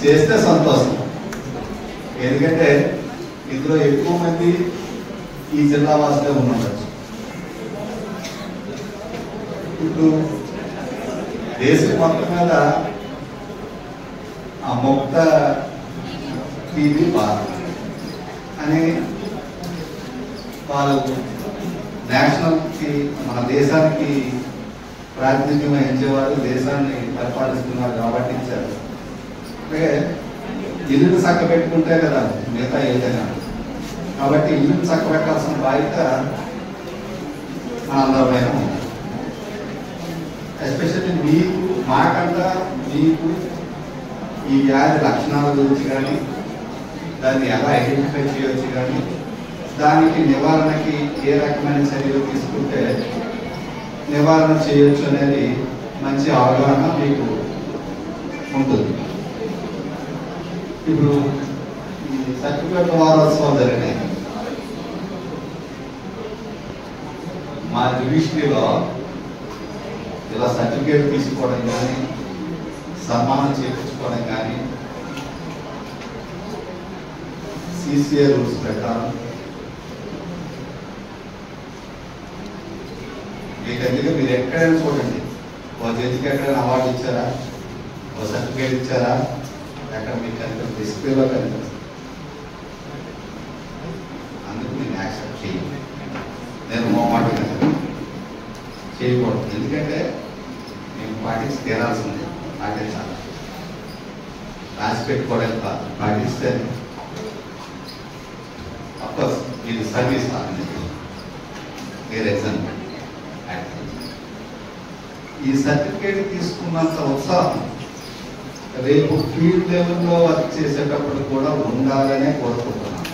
చేస్తే సంతోషం. ఎందుకంటే ఇందులో ఎక్కువ మంది ఈ జిల్లా వాసులే ఉండవచ్చు. ఇప్పుడు దేశం మొత్తం మీద ఆ మొక్క టీవీ బాగా అని వాళ్ళు నేషనల్కి మన దేశానికి ప్రాతినిధ్యం వహించేవారు, దేశాన్ని పరిపాలిస్తున్నారు కాబట్టి ఇచ్చారు. అలాగే ఇల్లును చక్క పెట్టుకుంటే కదా మిగతా ఏదైనా. కాబట్టి ఇల్లును చక్క పెట్టాల్సిన బాధ్యత అందమైన ఉంది. ఎస్పెషల్లీ మీకు మాకంట మీకు ఈ వ్యాధి లక్షణాల గురించి కానీ దాన్ని ఎలా ఐడెంటిఫై చేయవచ్చు కానీ దానికి నివారణకి ఏ రకమైన చర్యలు తీసుకుంటే నివారణ చేయొచ్చు అనేది మంచి అవగాహన మీకు ఉంటుంది. ఇప్పుడు ఈ సర్టిఫికేట్ వారోత్సవాలు జరిగినాయి. మా జ్యుడిషియరీలో ఇలా సర్టిఫికేట్ తీసుకోవడం కానీ సన్మానం చేయించుకోవడం కానీ సిసిఏ రూల్స్ ప్రకారం మీకు ఎందుకు మీరు ఎక్కడైనా చూడండి, ఓ జడ్జికి ఎక్కడైనా అవార్డు ఇచ్చారా, ఓ సర్టిఫికేట్ ఇచ్చారా, ఎక్కడ మీకు కనిపిస్తుంది, డిస్ప్లేలో కనిపిస్తుంది. అందుకు నేను యాక్సెప్ట్ చేయను, నేను మొహమాటంగా చేయకూడదు. ఎందుకంటే నేను పాటించి తీరాల్సిందే, పాటించాలి. రాసి పెట్టుకోవడం కాదు, పాటిస్తే అఫ్కోర్స్ ఇది సర్వీస్ మీరు ఎగ్జామ్. ఈ సర్టిఫికేట్ తీసుకున్నంత ఉత్సాహం రేపు ఫీల్డ్ లెవెల్లో వర్క్ చేసేటప్పుడు కూడా ఉండాలనే కోరుకుంటున్నాను.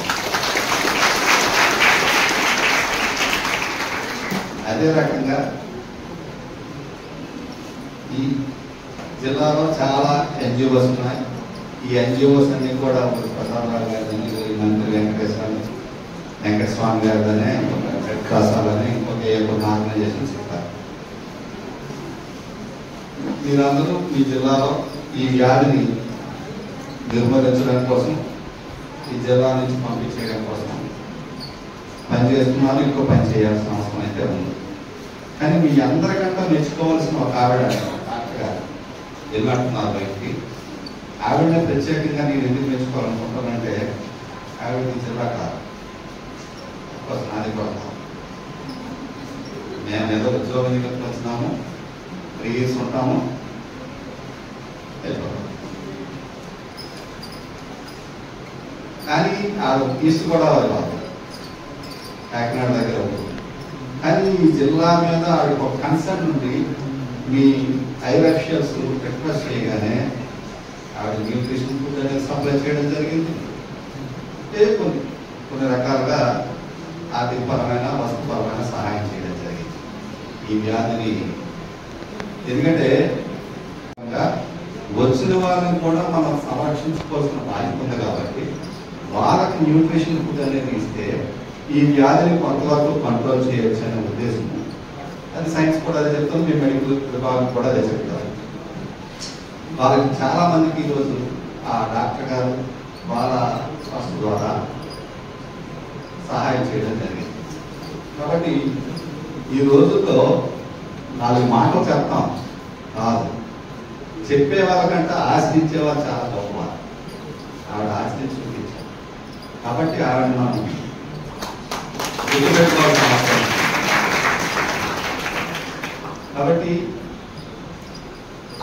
అదే రకంగా ఈ జిల్లాలో చాలా ఎన్జిఓస్ ఉన్నాయి. ఈ ఎన్జిఓస్ అన్ని కూడా ప్రసాదరావు గారిని, మంత్రి వెంకటస్వామి గారినే, రెడ్ క్రాస్ వాళ్ళని, ఇంకొక ఆర్గనైజేషన్స్ ఇస్తారు. మీరందరూ ఈ జిల్లాలో ఈ వ్యాధిని నిర్మూలించడం కోసం, ఈ జిల్లా నుంచి పంపించేయడం కోసం పనిచేస్తున్నారు. ఇంకో పని చేయాల్సిన అవసరం అయితే ఉంది. కానీ మీ అందరికంటే మెచ్చుకోవాల్సిన ఒక ఆవిడ డాక్టర్ గారు వెళ్ళినట్టున్నారు బయటికి. ఆవిడనే ప్రత్యేకంగా నేను ఎందుకు మెచ్చుకోవాలనుకుంటానంటే ఆవిడ ఈ జిల్లా కాదు, నాది కూడా. మేము ఏదో ఉద్యోగం నిమిత్తం వచ్చినాము, 3 years ఉంటాము, వెళ్ళిపోతాం. కానీ ఆ ఈస్ట్ గోదావరి వాళ్ళు కాకినాడ దగ్గర ఉంటుంది. కానీ ఈ జిల్లా మీద ఆవిడ ఒక కన్సర్న్ నుండి మీ ఐఆర్ఎఫ్షియల్స్ రిక్వెస్ట్ చేయగానే ఆవిడ న్యూట్రిషన్ ఫుడ్ అనేది సప్లై చేయడం జరిగింది. కొన్ని రకాలుగా ఆర్థికపరమైన వస్తుపరమైన సహాయం చేయడం జరిగింది ఈ వ్యాధిని. ఎందుకంటే వచ్చిన వాళ్ళని కూడా మనం సంరక్షించుకోవాల్సిన బాధ్యత ఉంది కాబట్టి వాళ్ళకి న్యూట్రిషన్ ఫుడ్ అనేది ఇస్తే ఈ వ్యాధిని కొంతవరకు కంట్రోల్ చేయొచ్చు అనే ఉద్దేశం. అది సైన్స్ కూడా అదే చెప్తాం, మీ మెడికల్ విభాగం కూడా అదే చెప్తారు. వాళ్ళకి చాలా మందికి ఈరోజు ఆ డాక్టర్ గారు వాళ్ళ ట్రస్ట్ ద్వారా సహాయం చేయడం జరిగింది. కాబట్టి ఈ రోజుల్లో 4 మాటలు చెప్తాం కాదు, చెప్పే వాళ్ళకంటే ఆశ్రయించేవారు చాలా గొప్ప. ఆవిడ ఆశ్రయించి చూపించారు కాబట్టి ఆవిడ మనం గుర్తుపెట్టుకోవాల్సిన అవసరం. కాబట్టి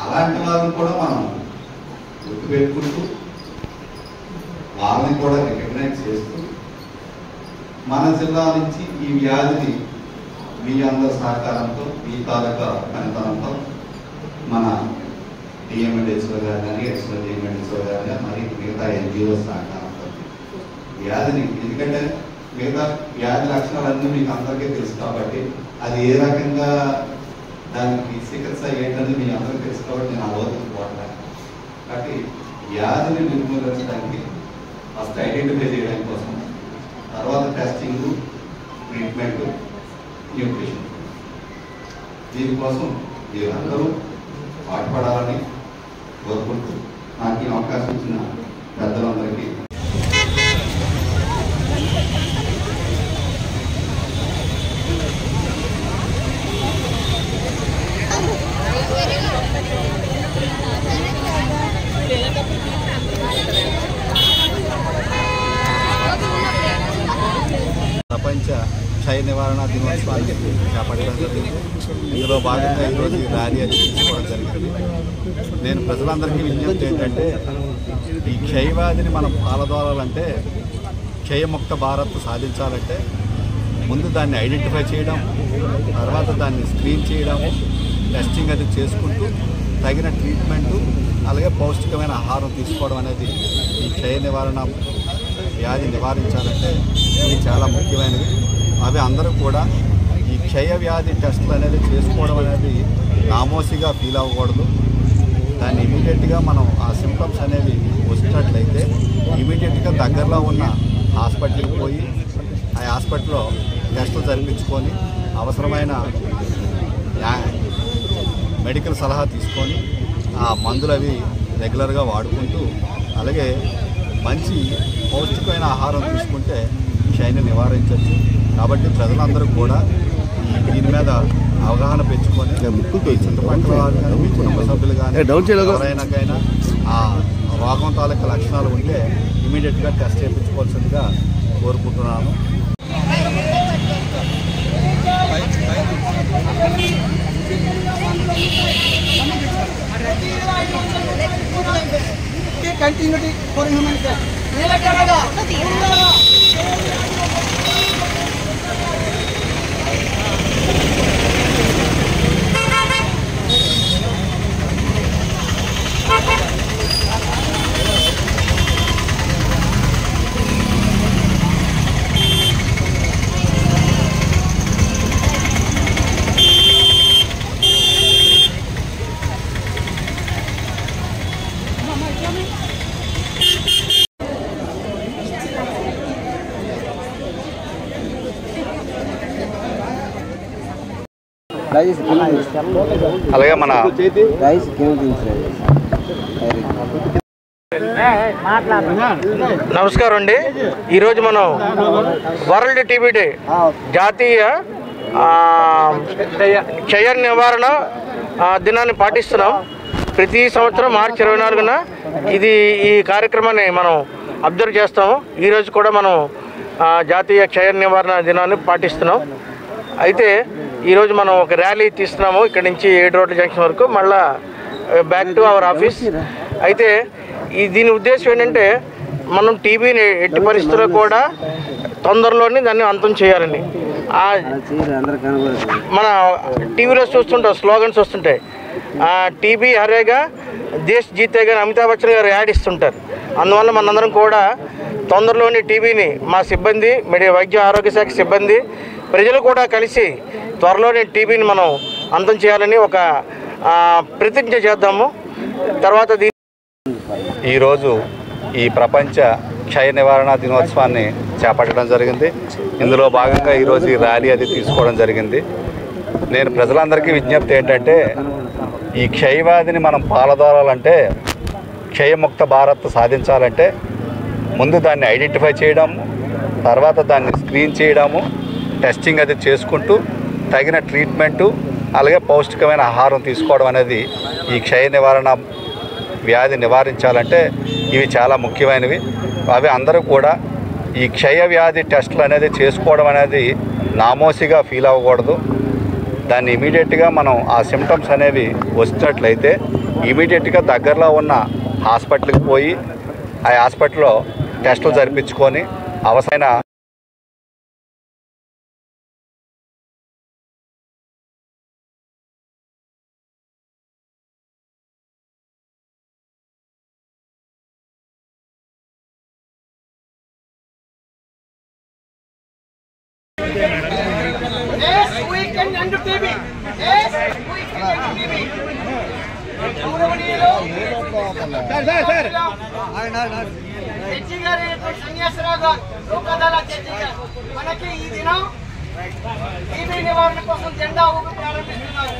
అలాంటి వాళ్ళని కూడా మనం గుర్తుపెట్టుకుంటూ వాళ్ళని కూడా రికగ్నైజ్ చేస్తూ మన జిల్లా నుంచి ఈ వ్యాధిని మీ అందరి సహకారంతో, మీ తాలూకా పనితనంతో మన డిఎంఎడ్హెచ్ఓ గారు కానీ, ఎక్స్ఎల్ డిఎంఎడ్హెచ్ఓ గారు కానీ, మరి మిగతా ఎన్జిఓ సహకారంతో వ్యాధిని, ఎందుకంటే మిగతా వ్యాధి లక్షణాలన్నీ మీకు అందరికీ తెలుసు కాబట్టి అది ఏ రకంగా దానికి చికిత్స ఏంటని మీ అందరికీ తెలుసు కాబట్టి నేను ఆ రోజుకి పోవట్లేదు. కాబట్టి వ్యాధిని నిర్మూలించడానికి ఫస్ట్ ఐడెంటిఫై చేయడం కోసం, తర్వాత టెస్టింగ్, ట్రీట్మెంట్, న్యూట్రిషన్, దీనికోసం మీరందరూ పాటుపడాలని కోరుకుంటూ నాకు ఈ అవకాశం ఇచ్చిన పెద్దలందరికీ ప్రపంచ క్షయ నివారణ దినోత్సవాన్ని చేపట్టడం జరిగింది. ఇందులో భాగంగా ఈరోజు ఈ ర్యాలీ అని తీసుకోవడం జరిగింది. నేను ప్రజలందరికీ విజ్ఞప్తి ఏంటంటే, ఈ క్షయవ్యాధిని మనం పాలదోలాలంటే, క్షయముక్త భారత్ సాధించాలంటే ముందు దాన్ని ఐడెంటిఫై చేయడం, తర్వాత దాన్ని స్క్రీన్ చేయడము, టెస్టింగ్ అది చేసుకుంటూ తగిన ట్రీట్మెంటు అలాగే పౌష్టికమైన ఆహారం తీసుకోవడం అనేది ఈ క్షయ నివారణ వ్యాధి నివారించాలంటే ఇవి చాలా ముఖ్యమైనవి. అవి అందరూ కూడా ఈ క్షయ వ్యాధి టెస్టులు అనేది చేసుకోవడం అనేది నామోసిగా ఫీల్ అవ్వకూడదు. దాన్ని ఇమీడియట్గా మనం ఆ సింప్టమ్స్ అనేవి వచ్చినట్లయితే ఇమీడియట్గా దగ్గరలో ఉన్న హాస్పిటల్కి పోయి ఆ హాస్పిటల్లో టెస్టులు జరిపించుకొని అవసరమైన మెడికల్ సలహా తీసుకొని ఆ మందులు అవి రెగ్యులర్గా వాడుకుంటూ అలాగే మంచి పౌష్టికమైన ఆహారం తీసుకుంటే క్షయాన్ని నివారించవచ్చు. కాబట్టి ప్రజలందరూ కూడా దీని మీద అవగాహన పెంచుకొని చుట్టుపక్కల వారు కానీ మీ కుటుంబ సభ్యులు కానీ ఎవరైనాకైనా ఆ రోగం తాలూకా లక్షణాలు ఉంటే ఇమీడియట్గా టెస్ట్ చేయించుకోవాల్సిందిగా కోరుకుంటున్నాను. Continuity for human health. అలాగే మన నమస్కారం అండి. ఈరోజు మనం వరల్డ్ టీబీ డే జాతీయ క్షయ నివారణ దినాన్ని పాటిస్తున్నాం. ప్రతి సంవత్సరం మార్చి 24న ఈ కార్యక్రమాన్ని మనం అబ్జర్వ్ చేస్తాము. ఈరోజు కూడా మనం జాతీయ క్షయ నివారణ దినాన్ని పాటిస్తున్నాం. అయితే ఈరోజు మనం ఒక ర్యాలీ తీస్తున్నాము. ఇక్కడ నుంచి 7 రోడ్ల జంక్షన్ వరకు, మళ్ళా బ్యాక్ టు అవర్ ఆఫీస్. అయితే దీని ఉద్దేశం ఏంటంటే, మనం టీబీని ఎట్టి పరిస్థితుల్లో కూడా తొందరలోనే దాన్ని అంతం చేయాలని. మన టీవీలో చూస్తుంటాం, స్లోగన్స్ వస్తుంటాయి, టీబీ హరేగా దేశ్ జీతేగా అమితాబ్ బచ్చన్ గారు యాడ్ ఇస్తుంటారు. అందువల్ల మనందరం కూడా తొందరలోని టీబీని మా సిబ్బంది, వైద్య ఆరోగ్య శాఖ సిబ్బంది, ప్రజలు కూడా కలిసి త్వరలోనే టీబీని మనం అంతం చేయాలని ఒక ప్రతిజ్ఞ చేద్దాము. తర్వాత ఈరోజు ఈ ప్రపంచ క్షయ నివారణ దినోత్సవాన్ని చేపట్టడం జరిగింది. ఇందులో భాగంగా ఈరోజు ఈ ర్యాలీ అది తీసుకోవడం జరిగింది. నేను ప్రజలందరికీ విజ్ఞప్తి ఏంటంటే, ఈ క్షయవ్యాధిని మనం పాలదోలాలంటే, క్షయముక్త భారత్ సాధించాలంటే ముందు దాన్ని ఐడెంటిఫై చేయడము, తర్వాత దాన్ని స్క్రీన్ చేయడము, టెస్టింగ్ అది చేసుకుంటూ తగిన ట్రీట్మెంటు అలాగే పౌష్టికమైన ఆహారం తీసుకోవడం అనేది ఈ క్షయ నివారణ వ్యాధి నివారించాలంటే ఇవి చాలా ముఖ్యమైనవి. అవి అందరూ కూడా ఈ క్షయ వ్యాధి టెస్టులు అనేది చేసుకోవడం అనేది నామోసిగా ఫీల్ అవ్వకూడదు. దాన్ని ఇమీడియట్గా మనం ఆ సిమ్టమ్స్ అనేవి వచ్చినట్లయితే ఇమీడియట్గా దగ్గరలో ఉన్న హాస్పిటల్కి పోయి ఆ హాస్పిటల్లో టెస్టులు జరిపించుకొని అవసరమైన Yes, we can end TB. Yes, we can end TB. Church గారు సన్యాసరావు గారు లోకదాల చర్చి గారు మనకి ఈ దినం టీబీ నివారణ కోసం జెండా ఊపి ప్రారంభిస్తున్నారు.